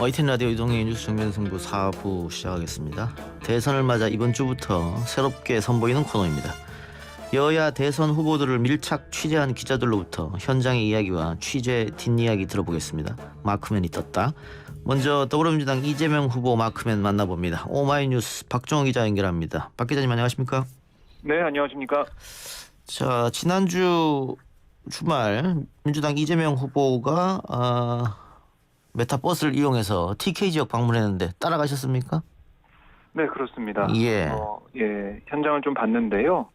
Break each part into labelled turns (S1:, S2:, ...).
S1: YTN 라디오 이동의 뉴스 정면승부 4부 시작하겠습니다. 대선을 맞아 이번 주부터 새롭게 선보이는 코너입니다. 여야 대선 후보들을 밀착 취재한 기자들로부터 현장의 이야기와 취재 뒷이야기 들어보겠습니다. 마크맨이 떴다. 먼저 더불어민주당 이재명 후보 마크맨 만나봅니다. 오마이뉴스 박정호 기자 연결합니다. 박 기자님 안녕하십니까?
S2: 네, 안녕하십니까?
S1: 자, 지난주 주말 민주당 이재명 후보가 메타버스를 이용해서 TK 지역 방문했는데 따라가셨습니까?
S2: 네, 그렇습니다.
S1: 예.
S2: 현장을 좀 봤는데요.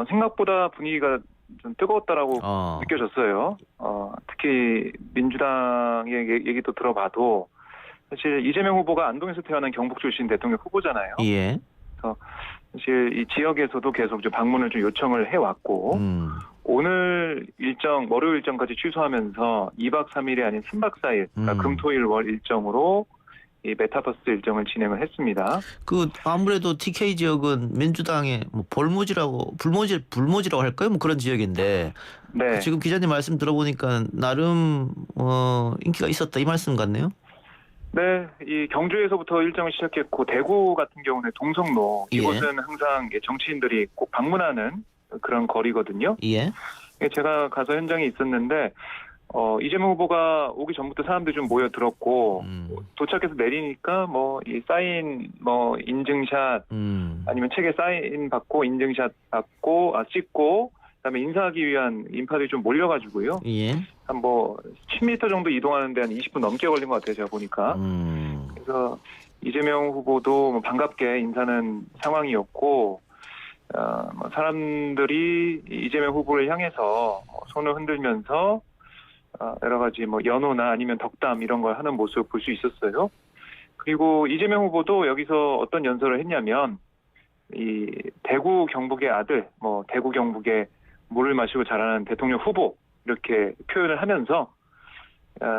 S2: 생각보다 분위기가 좀 뜨거웠다라고 느껴졌어요. 특히 민주당의 얘기도 들어봐도 사실 이재명 후보가 안동에서 태어난 경북 출신 대통령 후보잖아요.
S1: 예.
S2: 그래서 사실 이 지역에서도 계속 좀 방문을 좀 요청을 해왔고 오늘 일정, 월요일 일정까지 취소하면서 2박 3일이 아닌 3박 4일, 그러니까 금, 토, 일, 월 일정으로 이 메타버스 일정을 진행을 했습니다.
S1: 아무래도 TK 지역은 민주당의 뭐 불모지라고 할까요? 뭐 그런 지역인데.
S2: 네.
S1: 지금 기자님 말씀 들어보니까 나름 인기가 있었다 이 말씀 같네요.
S2: 네, 이 경주에서부터 일정을 시작했고 대구 같은 경우는 동성로 이곳은 항상 정치인들이 꼭 방문하는 그런 거리거든요.
S1: 예.
S2: 제가 가서 현장에 있었는데 이재명 후보가 오기 전부터 사람들이 좀 모여들었고 도착해서 내리니까 이 사인 인증샷 아니면 책에 사인 받고 인증샷 받고 찍고 그다음에 인사하기 위한 인파들이 좀 몰려가지고요.
S1: 예.
S2: 한 10m 정도 이동하는데 한 20분 넘게 걸린 것 같아요, 제가 보니까. 그래서 이재명 후보도 반갑게 인사는 상황이었고 사람들이 이재명 후보를 향해서 손을 흔들면서 여러 가지 연호나 아니면 덕담 이런 걸 하는 모습을 볼 수 있었어요. 그리고 이재명 후보도 여기서 어떤 연설을 했냐면 이 대구 경북의 아들, 대구 경북의 물을 마시고 자라는 대통령 후보 이렇게 표현을 하면서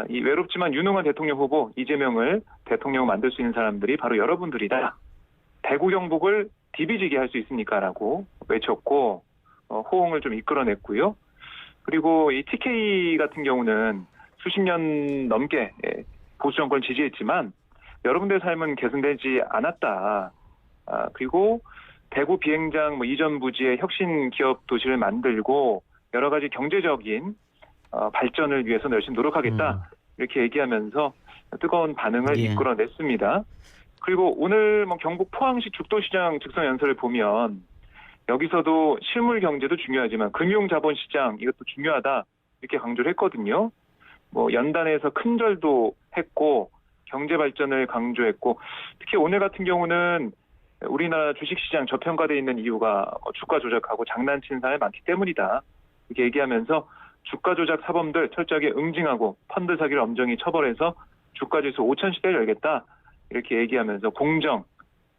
S2: 이 외롭지만 유능한 대통령 후보 이재명을 대통령 만들 수 있는 사람들이 바로 여러분들이다. 대구 경북을 디비지게 할 수 있습니까라고 외쳤고 호응을 좀 이끌어냈고요. 그리고 이 TK 같은 경우는 수십 년 넘게 보수 정권을 지지했지만 여러분들의 삶은 개선되지 않았다. 그리고 대구 비행장 이전 부지의 혁신 기업 도시를 만들고 여러 가지 경제적인 발전을 위해서 열심히 노력하겠다. 이렇게 얘기하면서 뜨거운 반응을 이끌어냈습니다. 그리고 오늘 경북 포항시 죽도시장 즉석 연설을 보면 여기서도 실물 경제도 중요하지만 금융자본시장 이것도 중요하다 이렇게 강조를 했거든요. 연단에서 큰절도 했고 경제 발전을 강조했고 특히 오늘 같은 경우는 우리나라 주식시장 저평가되어 있는 이유가 주가 조작하고 장난치는 사람이 많기 때문이다. 이렇게 얘기하면서 주가 조작 사범들 철저하게 응징하고 펀드 사기를 엄정히 처벌해서 주가지수 5,000시대를 열겠다. 이렇게 얘기하면서 공정,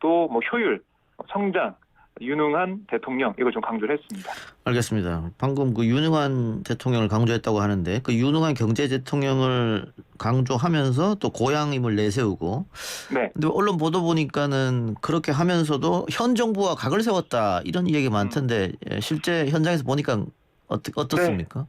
S2: 또 효율, 성장, 유능한 대통령 이걸 좀 강조를 했습니다.
S1: 알겠습니다. 방금 유능한 대통령을 강조했다고 하는데 그 유능한 경제 대통령을 강조하면서 또 고향임을 내세우고.
S2: 네.
S1: 근데 언론 보도 보니까는 그렇게 하면서도 현 정부와 각을 세웠다 이런 얘기가 많던데 실제 현장에서 보니까 어떻습니까?
S2: 네.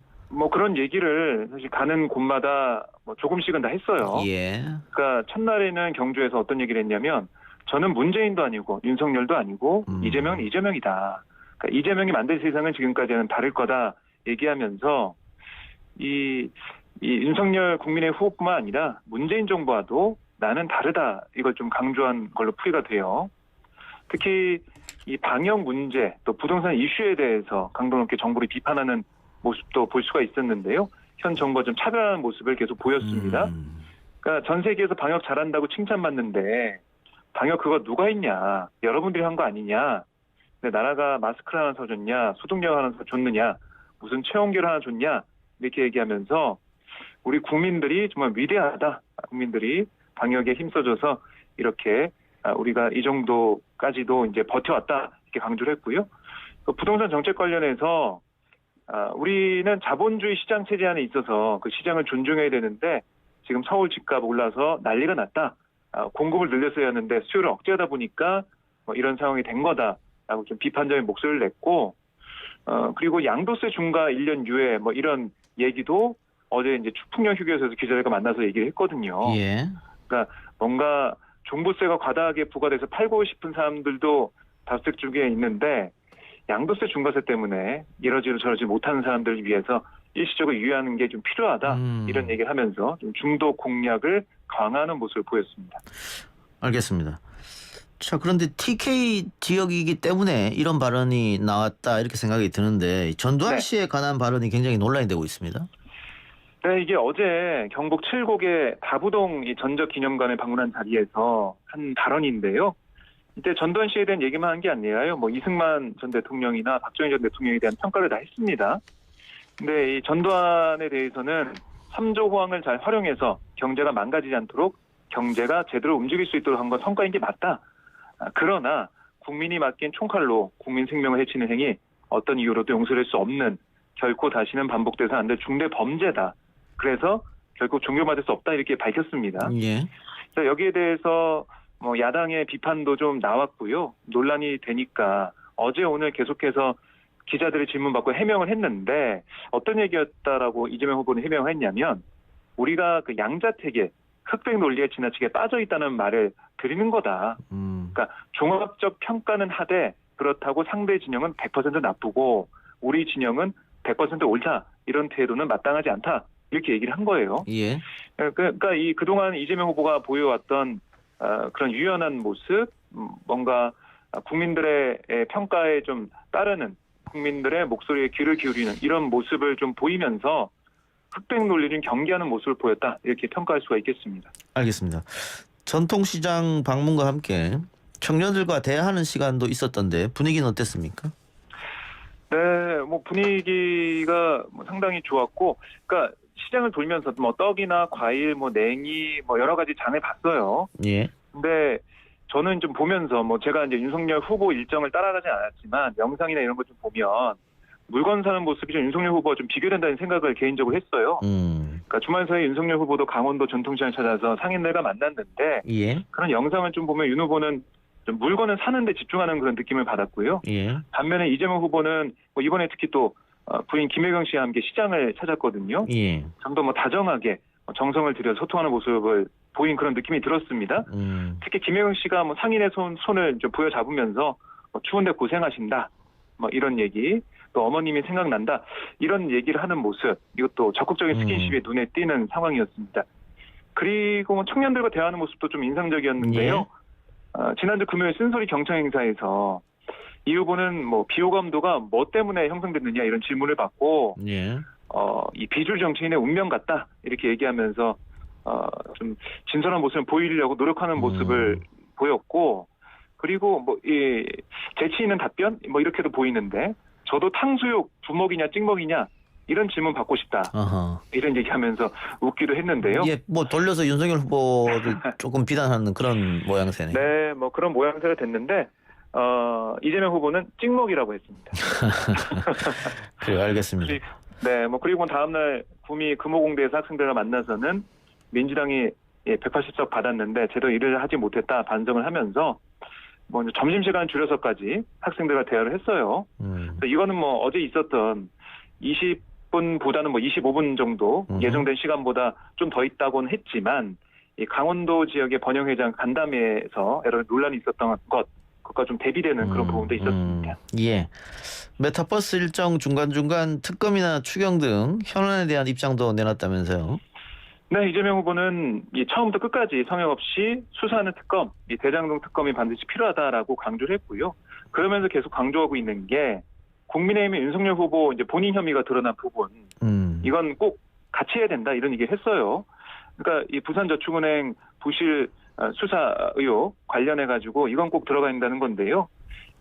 S2: 그런 얘기를 사실 가는 곳마다 조금씩은 다 했어요.
S1: 예.
S2: 그러니까 첫날에는 경주에서 어떤 얘기를 했냐면 저는 문재인도 아니고 윤석열도 아니고 이재명은 이재명이다. 그러니까 이재명이 만든 세상은 지금까지는 다를 거다 얘기하면서 이 윤석열 국민의 후보뿐만 아니라 문재인 정부와도 나는 다르다 이걸 좀 강조한 걸로 풀이가 돼요. 특히 이 방역 문제 또 부동산 이슈에 대해서 강도 높게 정부를 비판하는 모습도 볼 수가 있었는데요. 현 정부가 좀 차별하는 모습을 계속 보였습니다. 그러니까 전 세계에서 방역 잘한다고 칭찬받는데 방역 그거 누가 했냐? 여러분들이 한 거 아니냐? 근데 나라가 마스크를 하나 사줬냐? 소독약 하나 줬느냐? 무슨 체온계를 하나 줬냐? 이렇게 얘기하면서 우리 국민들이 정말 위대하다. 국민들이 방역에 힘써줘서 이렇게 우리가 이 정도까지도 이제 버텨왔다. 이렇게 강조를 했고요. 부동산 정책 관련해서 우리는 자본주의 시장 체제 안에 있어서 그 시장을 존중해야 되는데 지금 서울 집값 올라서 난리가 났다. 공급을 늘렸어야 하는데 수요를 억제하다 보니까 이런 상황이 된 거다라고 좀 비판적인 목소리를 냈고 그리고 양도세 중과 1년 유예 이런 얘기도 어제 이제 풍년 휴게소에서 기자들과 만나서 얘기를 했거든요.
S1: 예.
S2: 그러니까 뭔가 종부세가 과다하게 부과돼서 팔고 싶은 사람들도 다수택 중에 있는데 양도세 중과세 때문에 이러지로 저러지 못하는 사람들을 위해서 일시적으로 유예하는 게 좀 필요하다. 이런 얘기를 하면서 좀 중도 공략을 강화하는 모습을 보였습니다.
S1: 알겠습니다. 자, 그런데 TK 지역이기 때문에 이런 발언이 나왔다 이렇게 생각이 드는데 전두환
S2: 네.
S1: 씨에 관한 발언이 굉장히 논란이 되고 있습니다.
S2: 네, 이게 어제 경북 칠곡의 다부동 이 전적기념관을 방문한 자리에서 한 발언인데요. 이때 전두환 씨에 대한 얘기만 한 게 아니라요. 뭐 이승만 전 대통령이나 박정희 전 대통령에 대한 평가를 다 했습니다. 근데 이 전두환에 대해서는 3조 호황을 잘 활용해서 경제가 망가지지 않도록 경제가 제대로 움직일 수 있도록 한 건 성과인 게 맞다. 그러나 국민이 맡긴 총칼로 국민 생명을 해치는 행위 어떤 이유로도 용서할 수 없는 결코 다시는 반복돼서 안 될 중대 범죄다. 그래서 결코 종교받을 수 없다 이렇게 밝혔습니다.
S1: 예.
S2: 그래서 여기에 대해서 뭐 야당의 비판도 좀 나왔고요. 논란이 되니까 어제 오늘 계속해서 기자들의 질문 받고 해명을 했는데 어떤 얘기였다라고 이재명 후보는 해명을 했냐면 우리가 그 양자택일 흑백 논리에 지나치게 빠져 있다는 말을 드리는 거다. 그러니까 종합적 평가는 하되 그렇다고 상대 진영은 100% 나쁘고 우리 진영은 100% 옳다. 이런 태도는 마땅하지 않다. 이렇게 얘기를 한 거예요.
S1: 예.
S2: 그러니까 이 그동안 이재명 후보가 보여왔던 그런 유연한 모습, 뭔가 국민들의 평가에 좀 따르는 국민들의 목소리에 귀를 기울이는 이런 모습을 좀 보이면서 흑백 논리를 경계하는 모습을 보였다. 이렇게 평가할 수가 있겠습니다.
S1: 알겠습니다. 전통시장 방문과 함께 청년들과 대화하는 시간도 있었던데 분위기는 어땠습니까?
S2: 네, 뭐 분위기가 뭐 상당히 좋았고, 그러니까 시장을 돌면서 뭐 떡이나 과일, 뭐 냉이, 뭐 여러 가지 장을 봤어요.
S1: 예.
S2: 근데 저는 좀 보면서 뭐 제가 이제 윤석열 후보 일정을 따라가지 않았지만 영상이나 이런 거 좀 보면 물건 사는 모습이 좀 윤석열 후보와 좀 비교된다는 생각을 개인적으로 했어요. 그러니까 주말 사이에 윤석열 후보도 강원도 전통시장을 찾아서 상인들과 만났는데
S1: 예.
S2: 그런 영상을 좀 보면 윤 후보는 좀 물건을 사는 데 집중하는 그런 느낌을 받았고요.
S1: 예.
S2: 반면에 이재명 후보는 뭐 이번에 특히 또 부인 김혜경 씨와 함께 시장을 찾았거든요.
S1: 예.
S2: 좀 더 뭐 다정하게 정성을 들여 소통하는 모습을 보인 그런 느낌이 들었습니다. 특히 김혜경 씨가 뭐 상인의 손을 좀 부여잡으면서 뭐 추운데 고생하신다. 뭐 이런 얘기. 또 어머님이 생각난다. 이런 얘기를 하는 모습. 이것도 적극적인 스킨십이 눈에 띄는 상황이었습니다. 그리고 뭐 청년들과 대화하는 모습도 좀 인상적이었는데요. 지난주 금요일 쓴소리 경청 행사에서 이 후보는 뭐 비호감도가 뭐 때문에 형성됐느냐 이런 질문을 받고
S1: 예.
S2: 이 비주류 정치인의 운명 같다 이렇게 얘기하면서 좀 진솔한 모습을 보이려고 노력하는 모습을 보였고 그리고 뭐 이 재치 있는 답변 뭐 이렇게도 보이는데 저도 탕수육 부먹이냐 찍먹이냐 이런 질문 받고 싶다.
S1: 어허.
S2: 이런 얘기하면서 웃기도 했는데요.
S1: 예, 뭐 돌려서 윤석열 후보를 조금 비난하는 그런 모양새네.
S2: 네, 뭐 그런 모양새가 됐는데 이재명 후보는 찍먹이라고 했습니다.
S1: 그래, 알겠습니다.
S2: 네, 뭐 그리고 다음날 구미 금호공대에서 학생들과 만나서는 민주당이 180석 받았는데 제대로 일을 하지 못했다 반성을 하면서 뭐 점심시간 줄여서까지 학생들과 대화를 했어요. 이거는 뭐 어제 있었던 20분보다는 뭐 25분 정도 예정된 시간보다 좀 더 있다고는 했지만 이 강원도 지역의 번영회장 간담회에서 여러 논란이 있었던 그것과 좀 대비되는 그런 부분도 있었습니다.
S1: 예. 메타버스 일정 중간중간 특검이나 추경 등 현안에 대한 입장도 내놨다면서요.
S2: 네, 이재명 후보는 처음부터 끝까지 성역 없이 수사하는 특검, 이 대장동 특검이 반드시 필요하다라고 강조를 했고요. 그러면서 계속 강조하고 있는 게 국민의힘의 윤석열 후보 이제 본인 혐의가 드러난 부분, 이건 꼭 같이 해야 된다 이런 얘기를 했어요. 그러니까 이 부산저축은행 부실 수사 의혹 관련해 가지고 이건 꼭 들어가 있다는 건데요.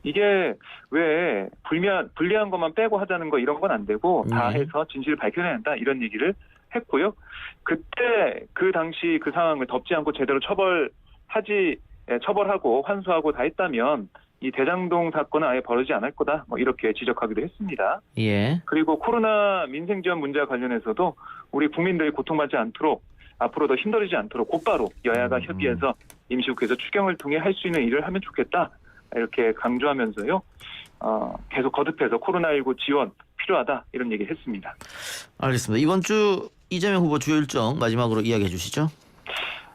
S2: 이게 왜 불리한 것만 빼고 하자는 거 이런 건 안 되고 다 해서 진실을 밝혀내야 한다 이런 얘기를 했고요. 그때 그 당시 그 상황을 덮지 않고 제대로 처벌하고 환수하고 다 했다면 이 대장동 사건은 아예 벌어지지 않을 거다. 뭐 이렇게 지적하기도 했습니다.
S1: 예.
S2: 그리고 코로나 민생 지원 문제와 관련해서도 우리 국민들이 고통받지 않도록 앞으로 더 힘들어지지 않도록 곧바로 여야가 협의해서 임시국회에서 추경을 통해 할 수 있는 일을 하면 좋겠다. 이렇게 강조하면서요. 계속 거듭해서 코로나19 지원 필요하다. 이런 얘기를 했습니다.
S1: 알겠습니다. 이번 주 이재명 후보 주요 일정 마지막으로 이야기해 주시죠.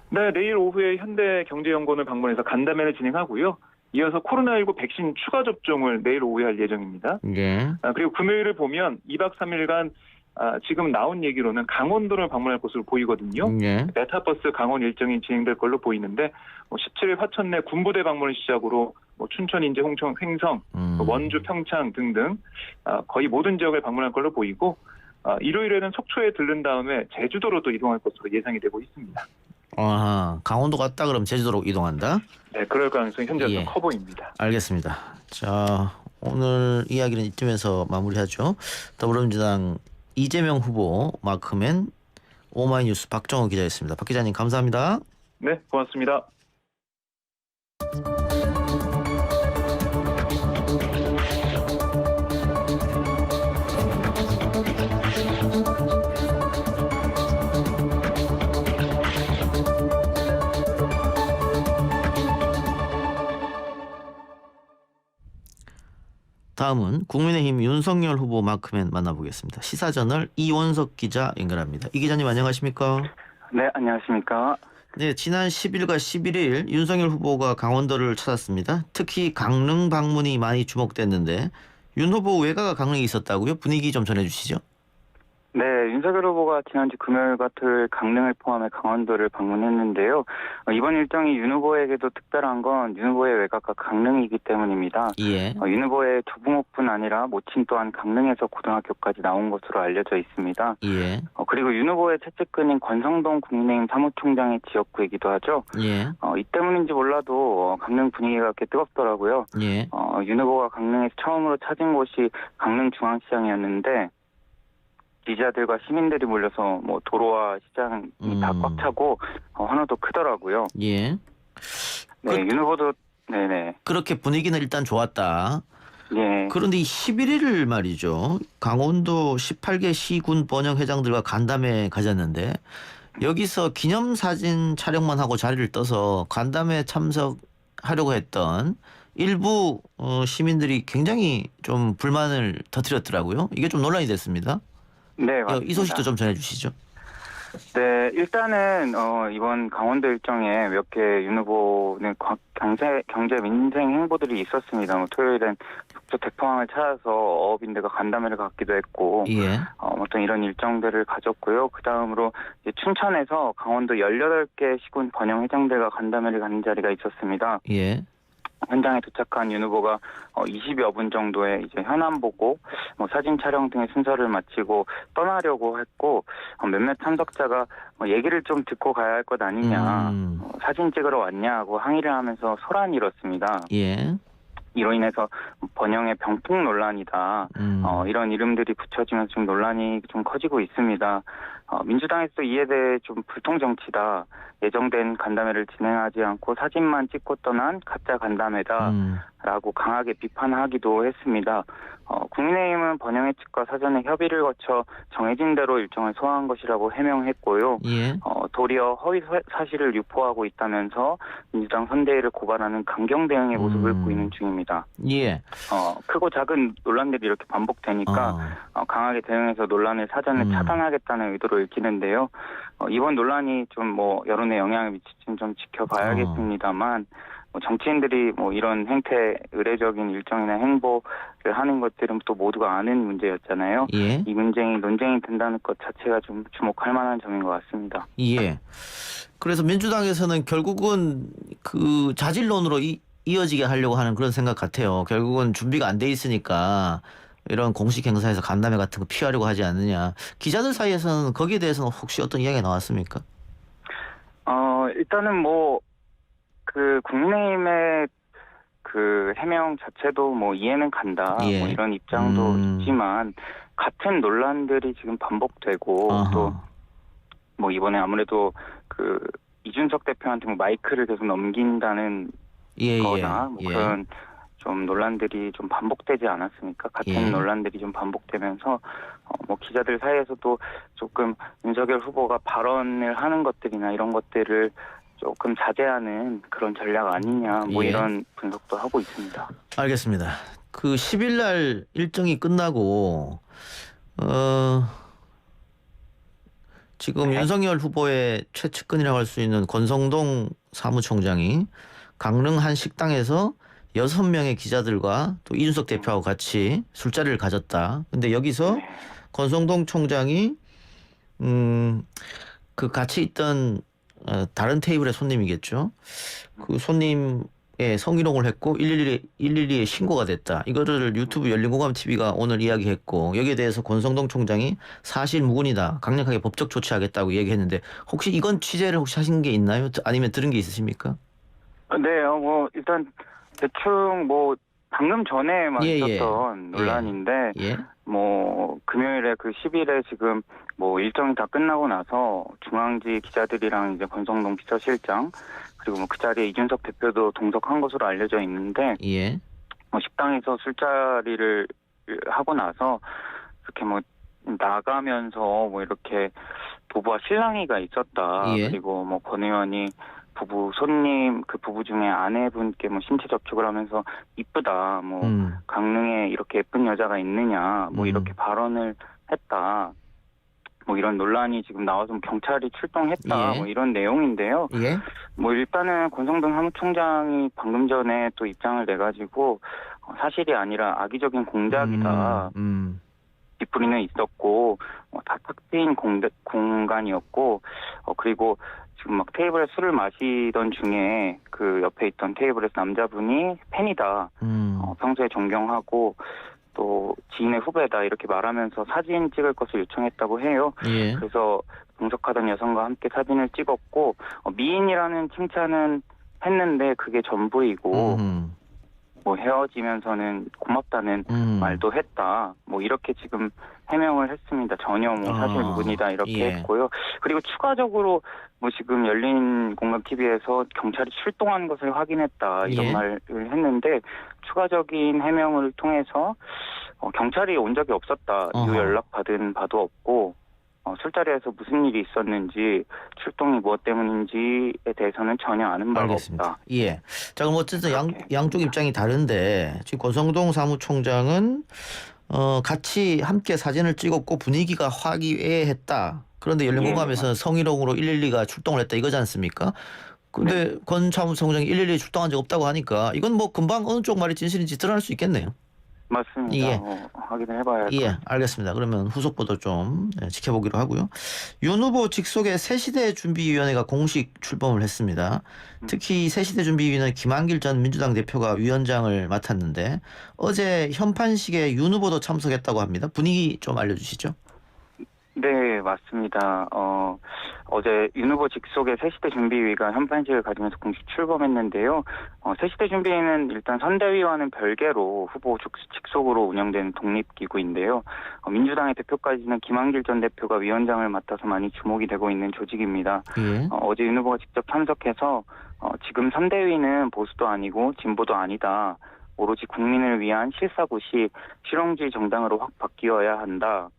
S2: 네, 내일 오후에 현대경제연구원을 방문해서 간담회를 진행하고요. 이어서 코로나19 백신 추가 접종을 내일 오후에 할 예정입니다.
S1: 예.
S2: 그리고 금요일을 보면 2박 3일간 지금 나온 얘기로는 강원도를 방문할 것으로 보이거든요.
S1: 예.
S2: 메타버스 강원 일정이 진행될 걸로 보이는데 17일 화천내 군부대 방문을 시작으로 춘천, 인제, 홍천, 횡성, 원주, 평창 등등 거의 모든 지역을 방문할 걸로 보이고 일요일에는 속초에 들른 다음에 제주도로 또 이동할 것으로 예상이 되고 있습니다.
S1: 아, 강원도 갔다 그럼 제주도로 이동한다?
S2: 네, 그럴 가능성이 현재
S1: 예.
S2: 커 보입니다.
S1: 알겠습니다. 자, 오늘 이야기는 이쯤에서 마무리하죠. 더불어민주당 이재명 후보 마크맨 오마이뉴스 박정호 기자였습니다. 박 기자님 감사합니다.
S2: 네, 고맙습니다.
S1: 다음은 국민의힘 윤석열 후보 마크맨 만나보겠습니다. 시사저널 이원석 기자 연결합니다. 이 기자님 안녕하십니까?
S3: 네, 안녕하십니까?
S1: 네, 지난 10일과 11일 윤석열 후보가 강원도를 찾았습니다. 특히 강릉 방문이 많이 주목됐는데 윤 후보 외가가 강릉에 있었다고요? 분위기 좀 전해주시죠.
S3: 네, 윤석열 후보가 지난주 금요일과 토요일 강릉을 포함해 강원도를 방문했는데요. 이번 일정이 윤 후보에게도 특별한 건 윤 후보의 외가가 강릉이기 때문입니다.
S1: 예.
S3: 윤 후보의 조부모뿐 아니라 모친 또한 강릉에서 고등학교까지 나온 것으로 알려져 있습니다.
S1: 예.
S3: 그리고 윤 후보의 채찍근인 권성동 국민의힘 사무총장의 지역구이기도 하죠.
S1: 예.
S3: 이 때문인지 몰라도 강릉 분위기가 꽤 뜨겁더라고요.
S1: 예.
S3: 윤 후보가 강릉에서 처음으로 찾은 곳이 강릉중앙시장이었는데 기자들과 시민들이 몰려서 도로와 시장이 다 꽉 차고 환호도 크더라고요.
S1: 예.
S3: 네, 윤 후보도 네네.
S1: 그렇게 분위기는 일단 좋았다.
S3: 예.
S1: 그런데 이 11일 말이죠. 강원도 18개 시군 번영회장들과 간담회 가졌는데 여기서 기념사진 촬영만 하고 자리를 떠서 간담회 참석하려고 했던 일부 시민들이 굉장히 좀 불만을 터뜨렸더라고요. 이게 좀 논란이 됐습니다.
S3: 네, 맞습니다.
S1: 이 소식도 좀 전해주시죠.
S3: 네, 일단은 이번 강원도 일정에 몇 개 윤 후보는 경제 민생 행보들이 있었습니다. 토요일엔 속초 대포항을 찾아서 어업인들과 간담회를 갖기도 했고,
S1: 예.
S3: 어떤 이런 일정들을 가졌고요. 그 다음으로 춘천에서 강원도 18개 시군 번영회장들과 간담회를 갖는 자리가 있었습니다.
S1: 예.
S3: 현장에 도착한 윤 후보가 20여 분 정도의 이제 현안 보고 사진 촬영 등의 순서를 마치고 떠나려고 했고 몇몇 참석자가 얘기를 좀 듣고 가야 할 것 아니냐, 사진 찍으러 왔냐고 항의를 하면서 소란이 일었습니다.
S1: 예.
S3: 이로 인해서 번영의 병풍 논란이다. 이런 이름들이 붙여지면서 좀 논란이 좀 커지고 있습니다. 민주당에서도 이에 대해 좀 불통 정치다. 예정된 간담회를 진행하지 않고 사진만 찍고 떠난 가짜 간담회다라고 강하게 비판하기도 했습니다. 국민의힘은 번영회 측과 사전에 협의를 거쳐 정해진 대로 일정을 소화한 것이라고 해명했고요.
S1: 예.
S3: 도리어 허위 사실을 유포하고 있다면서 민주당 선대위를 고발하는 강경 대응의 모습을 보이는 중입니다.
S1: 예.
S3: 크고 작은 논란들이 이렇게 반복되니까 강하게 대응해서 논란을 사전에 차단하겠다는 의도로 읽히는데요. 이번 논란이 좀 여론에 영향을 미칠지는 좀 지켜봐야겠습니다만 정치인들이 이런 행태, 의례적인 일정이나 행보를 하는 것들은 또 모두가 아는 문제였잖아요.
S1: 예.
S3: 이 문제이 논쟁이 된다는 것 자체가 좀 주목할 만한 점인 것 같습니다.
S1: 예. 그래서 민주당에서는 결국은 그 자질론으로 이어지게 하려고 하는 그런 생각 같아요. 결국은 준비가 안 돼 있으니까 이런 공식 행사에서 간담회 같은 거 피하려고 하지 않느냐. 기자들 사이에서는 거기에 대해서는 혹시 어떤 이야기가 나왔습니까?
S3: 일단은 그 국민의힘의 그 해명 자체도 이해는 간다.
S1: 예.
S3: 이런 입장도 있지만 같은 논란들이 지금 반복되고 또 이번에 아무래도 그 이준석 대표한테 마이크를 계속 넘긴다는 거나 그런 좀 논란들이 좀 반복되지 않았습니까? 같은 논란들이 좀 반복되면서 기자들 사이에서도 조금 윤석열 후보가 발언을 하는 것들이나 이런 것들을 조금 자제하는 그런 전략 아니냐 이런 분석도 하고 있습니다.
S1: 알겠습니다. 그 10일 날 일정이 끝나고 지금
S3: 네.
S1: 윤석열 후보의 최측근이라고 할 수 있는 권성동 사무총장이 강릉 한 식당에서 6명의 기자들과 또 이준석 대표하고 같이 술자리를 가졌다. 근데 여기서
S3: 네.
S1: 권성동 총장이 그 같이 있던 다른 손님이겠죠. 그 손님의 성희롱을 했고 112에 신고가 됐다. 이거를 유튜브 열린공감 TV가 오늘 이야기했고 여기에 대해서 권성동 총장이 사실 무근이다. 강력하게 법적 조치하겠다고 얘기했는데 혹시 이건 취재를 혹시 하신 게 있나요? 아니면 들은 게 있으십니까?
S3: 네, 뭐 일단 대충 뭐 방금 전에 막
S1: 예, 예.
S3: 있었던 논란인데
S1: 예.
S3: 뭐 금요일에 그 10일에 지금 뭐 일정이 다 끝나고 나서 중앙지 기자들이랑 이제 권성동 비서실장 그리고 뭐 그 자리에 이준석 대표도 동석한 것으로 알려져 있는데
S1: 예.
S3: 뭐 식당에서 술자리를 하고 나서 이렇게 뭐 나가면서 뭐 이렇게 부부와 신랑이가 있었다.
S1: 예.
S3: 그리고 뭐 권 의원이 부부 손님 그 부부 중에 아내분께 뭐 신체 접촉을 하면서 이쁘다. 뭐 강릉에 이렇게 예쁜 여자가 있느냐. 뭐 이렇게 발언을 했다. 뭐 이런 논란이 지금 나와서 경찰이 출동했다.
S1: 예.
S3: 뭐 이런 내용인데요.
S1: 예.
S3: 뭐 일단은 권성동 사무총장이 방금 전에 또 입장을 내가지고 사실이 아니라 악의적인 공작이다. 뒷부리는 있었고 다 탁트인 공간이었고 그리고 지금 막 테이블에 술을 마시던 중에 그 옆에 있던 테이블에서 남자분이 팬이다. 평소에 존경하고 또 지인의 후배다 이렇게 말하면서 사진 찍을 것을 요청했다고 해요.
S1: 예.
S3: 그래서 동석하던 여성과 함께 사진을 찍었고 미인이라는 칭찬은 했는데 그게 전부이고 뭐 헤어지면서는 고맙다는 말도 했다. 뭐 이렇게 지금 해명을 했습니다. 전혀 뭐 사실 무근이다 이렇게
S1: 예.
S3: 했고요. 그리고 추가적으로 뭐 지금 열린 공감 TV에서 경찰이 출동한 것을 확인했다 이런
S1: 예.
S3: 말을 했는데 추가적인 해명을 통해서 경찰이 온 적이 없었다. 이후 연락 받은 바도 없고 술자리에서 무슨 일이 있었는지 출동이 무엇 때문인지에 대해서는 전혀 아는 바가
S1: 알겠습니다.
S3: 없다.
S1: 예. 자, 그럼 어쨌든 양쪽 입장이 다른데 지금 권성동 사무총장은 같이 함께 사진을 찍었고 분위기가 화기애애했다. 그런데 열린공감에서는 성희롱으로 112가 출동을 했다 이거지 않습니까? 근데
S3: 네.
S1: 권 사무총장이 112에 출동한 적 없다고 하니까 이건 뭐 금방 어느 쪽 말이 진실인지 드러날 수 있겠네요.
S3: 맞습니다.
S1: 예.
S3: 확인을 해봐야 할 것
S1: 예,
S3: 같습니다.
S1: 알겠습니다. 그러면 후속 보도 좀 지켜보기로 하고요. 윤 후보 직속의 새시대 준비위원회가 공식 출범을 했습니다. 특히 새시대 준비위원회 김한길 전 민주당 대표가 위원장을 맡았는데 어제 현판식에 윤 후보도 참석했다고 합니다. 분위기 좀 알려주시죠.
S3: 네, 맞습니다. 어제 윤 후보 직속의 새시대 준비위가 현판식을 가지면서 공식 출범했는데요. 새시대 준비위는 일단 선대위와는 별개로 후보 직속으로 운영되는 독립기구인데요. 민주당의 대표까지는 김한길 전 대표가 위원장을 맡아서 많이 주목이 되고 있는 조직입니다.
S1: 예.
S3: 어제 윤 후보가 직접 참석해서 지금 선대위는 보수도 아니고 진보도 아니다. 오로지 국민을 위한 실사구시 실용주의 정당으로 확 바뀌어야 한다.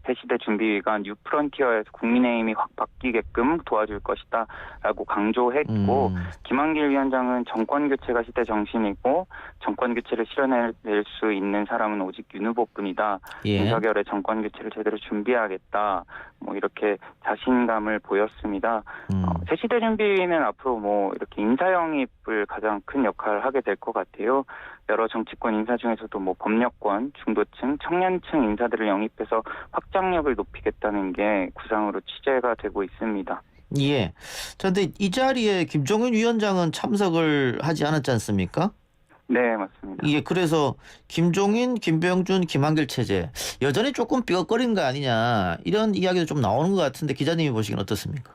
S3: 새시대 준비위가 뉴프런티어에서 국민의힘이 확 바뀌게끔 도와줄 것이다 라고 강조했고 김한길 위원장은 정권교체가 시대 정신이고 정권교체를 실현해낼 수 있는 사람은 오직 윤 후보뿐이다.
S1: 예.
S3: 윤석열의 정권교체를 제대로 준비하겠다. 뭐 이렇게 자신감을 보였습니다. 새시대 준비위는 앞으로 뭐 이렇게 인사 영입을 가장 큰 역할을 하게 될 것 같아요. 여러 정치권 인사 중에서도 뭐 법률권, 중도층, 청년층 인사들을 영입해서 확장력을 높이겠다는 게 구상으로 취재가 되고 있습니다.
S1: 예. 자, 근데 이 자리에 김종인 위원장은 참석을 하지 않았지 않습니까?
S3: 네, 맞습니다.
S1: 예, 그래서 김종인, 김병준, 김한길 체제 여전히 조금 삐걱거리는 거 아니냐 이런 이야기도 좀 나오는 것 같은데 기자님이 보시기엔 어떻습니까?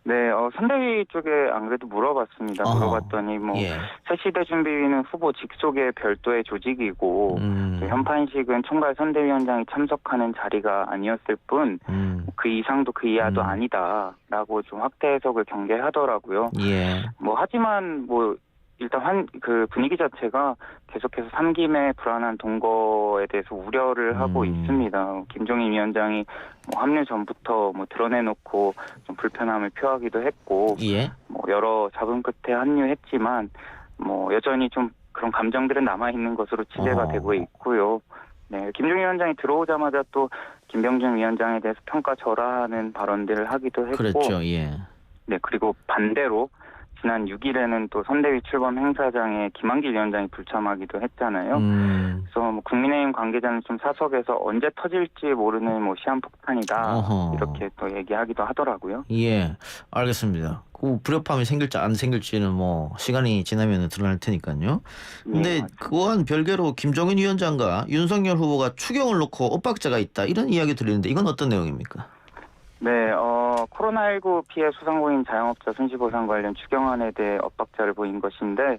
S3: 네, 선대위 쪽에 안 그래도 물어봤습니다. 물어봤더니 뭐
S1: 예.
S3: 새시대 준비위는 후보 직속의 별도의 조직이고 현판식은 총괄 선대위원장이 참석하는 자리가 아니었을 뿐 그 이상도 그 이하도 아니다라고 좀 확대 해석을 경계하더라고요.
S1: 예.
S3: 뭐 하지만 뭐 일단 그 분위기 자체가 계속해서 삼김의 불안한 동거에 대해서 우려를 하고 있습니다. 김종인 위원장이 뭐 합류 전부터 뭐 드러내놓고 좀 불편함을 표하기도 했고,
S1: 예.
S3: 뭐 여러 잡음 끝에 합류했지만 뭐 여전히 좀 그런 감정들은 남아 있는 것으로 취재가 되고 있고요. 네, 김종인 위원장이 들어오자마자 또 김병준 위원장에 대해서 평가절하하는 발언들을 하기도 했고,
S1: 그랬죠. 예.
S3: 네, 그리고 반대로 지난 6일에는 또 선대위 출범 행사장에 김한길 위원장이 불참하기도 했잖아요. 그래서 뭐 국민의힘 관계자는 좀 사석에서 언제 터질지 모르는 뭐 시한폭탄이다
S1: 어허.
S3: 이렇게 또 얘기하기도 하더라고요.
S1: 예, 알겠습니다. 그 불협화음이 생길지 안 생길지는 뭐 시간이 지나면 드러날 테니까요. 근데
S3: 예,
S1: 그와는 별개로 김종인 위원장과 윤석열 후보가 추경을 놓고 엇박자가 있다 이런 이야기 들리는데 이건 어떤 내용입니까?
S3: 네, 코로나19 피해 소상공인 자영업자 손실보상 관련 추경안에 대해 엇박자를 보인 것인데,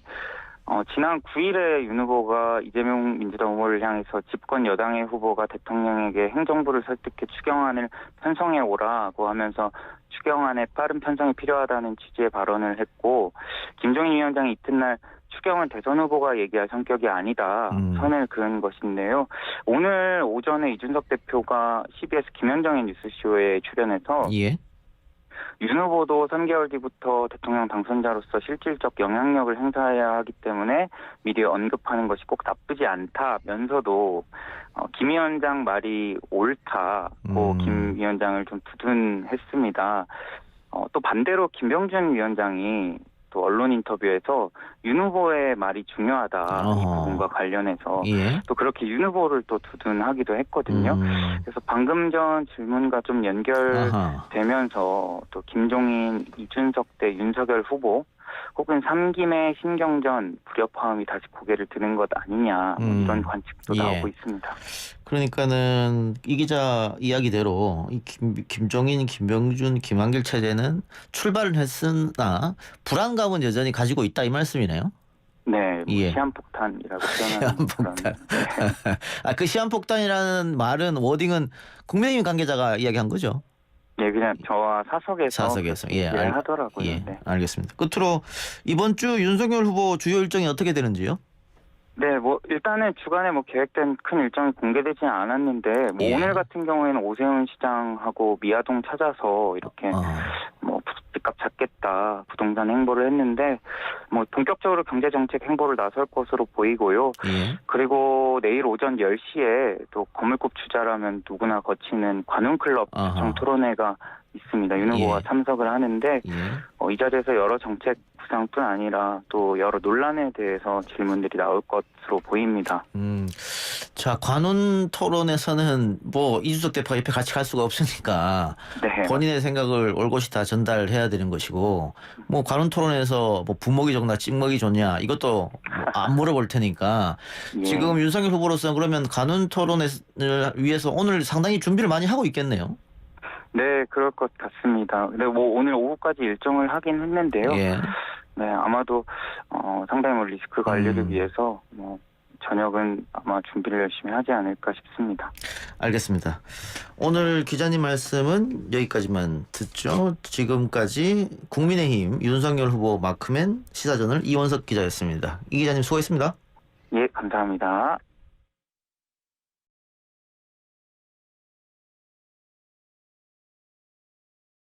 S3: 지난 9일에 윤 후보가 이재명 민주당 후보를 향해서 집권 여당의 후보가 대통령에게 행정부를 설득해 추경안을 편성해 오라고 하면서 추경안의 빠른 편성이 필요하다는 취지의 발언을 했고, 김종인 위원장이 이튿날 추경은 대선 후보가 얘기할 성격이 아니다 선을 그은 것인데요. 오늘 오전에 이준석 대표가 CBS 김현정의 뉴스쇼에 출연해서
S1: 예.
S3: 윤 후보도 3개월 뒤부터 대통령 당선자로서 실질적 영향력을 행사해야 하기 때문에 미리 언급하는 것이 꼭 나쁘지 않다면서도 김 위원장 말이 옳다고 김 위원장을 좀 두둔했습니다. 또 반대로 김병준 위원장이 또 언론 인터뷰에서 윤 후보의 말이 중요하다 이 부분과 관련해서
S1: 예.
S3: 또 그렇게 윤 후보를 또 두둔하기도 했거든요. 그래서 방금 전 질문과 좀 연결되면서 또 김종인, 이준석 대 윤석열 후보 혹은 3김의 신경전 불협화음이 다시 고개를 드는 것 아니냐 뭐 이런 관측도
S1: 예.
S3: 나오고 있습니다.
S1: 그러니까는 이 기자 이야기대로 이 김종인, 김병준, 김한길 체제는 출발은 했으나 불안감은 여전히 가지고 있다 이 말씀이네요.
S3: 네,
S1: 예.
S3: 시한폭탄이라고 표현하는
S1: 시한폭탄. 그 시한폭탄이라는 말은 워딩은 국민의힘 관계자가 이야기한 거죠?
S3: 네, 그냥 저와 사석에서
S1: 예,
S3: 하더라고요.
S1: 예,
S3: 네.
S1: 알겠습니다. 끝으로 이번 주 윤석열 후보 주요 일정이 어떻게 되는지요?
S3: 네, 뭐 일단은 주간에 뭐 계획된 큰 일정이 공개되지는 않았는데 뭐
S1: 예.
S3: 오늘 같은 경우에는 오세훈 시장하고 미아동 찾아서 이렇게 뭐 집값 잡겠다 부동산 행보를 했는데 뭐 본격적으로 경제 정책 행보를 나설 것으로 보이고요.
S1: 예.
S3: 그리고 내일 오전 10시에 또 거물급 주자라면 누구나 거치는 관훈클럽 시청 토론회가 있습니다. 윤 후보가
S1: 예.
S3: 참석을 하는데
S1: 예.
S3: 이 자리에서 여러 정책 구상뿐 아니라 또 여러 논란에 대해서 질문들이 나올 것으로 보입니다.
S1: 자, 관훈 토론에서는 뭐 이준석 대표가 옆에 같이 갈 수가 없으니까
S3: 네.
S1: 본인의 생각을 올곧이 다 전달해야 되는 것이고 뭐 관훈 토론에서 뭐 부먹이 좋나 찍먹이 좋냐 이것도 안 물어볼 테니까
S3: 예.
S1: 지금 윤석열 후보로서는 그러면 관훈 토론을 위해서 오늘 상당히 준비를 많이 하고 있겠네요.
S3: 네, 그럴 것 같습니다. 근데 뭐 오늘 오후까지 일정을 하긴 했는데요.
S1: 예.
S3: 네, 아마도 상당히 뭐 리스크 관리를 위해서 뭐 저녁은 아마 준비를 열심히 하지 않을까 싶습니다.
S1: 알겠습니다. 오늘 기자님 말씀은 여기까지만 듣죠. 지금까지 국민의힘 윤석열 후보 마크맨 시사저널 이원석 기자였습니다. 이 기자님 수고했습니다.
S3: 예, 감사합니다.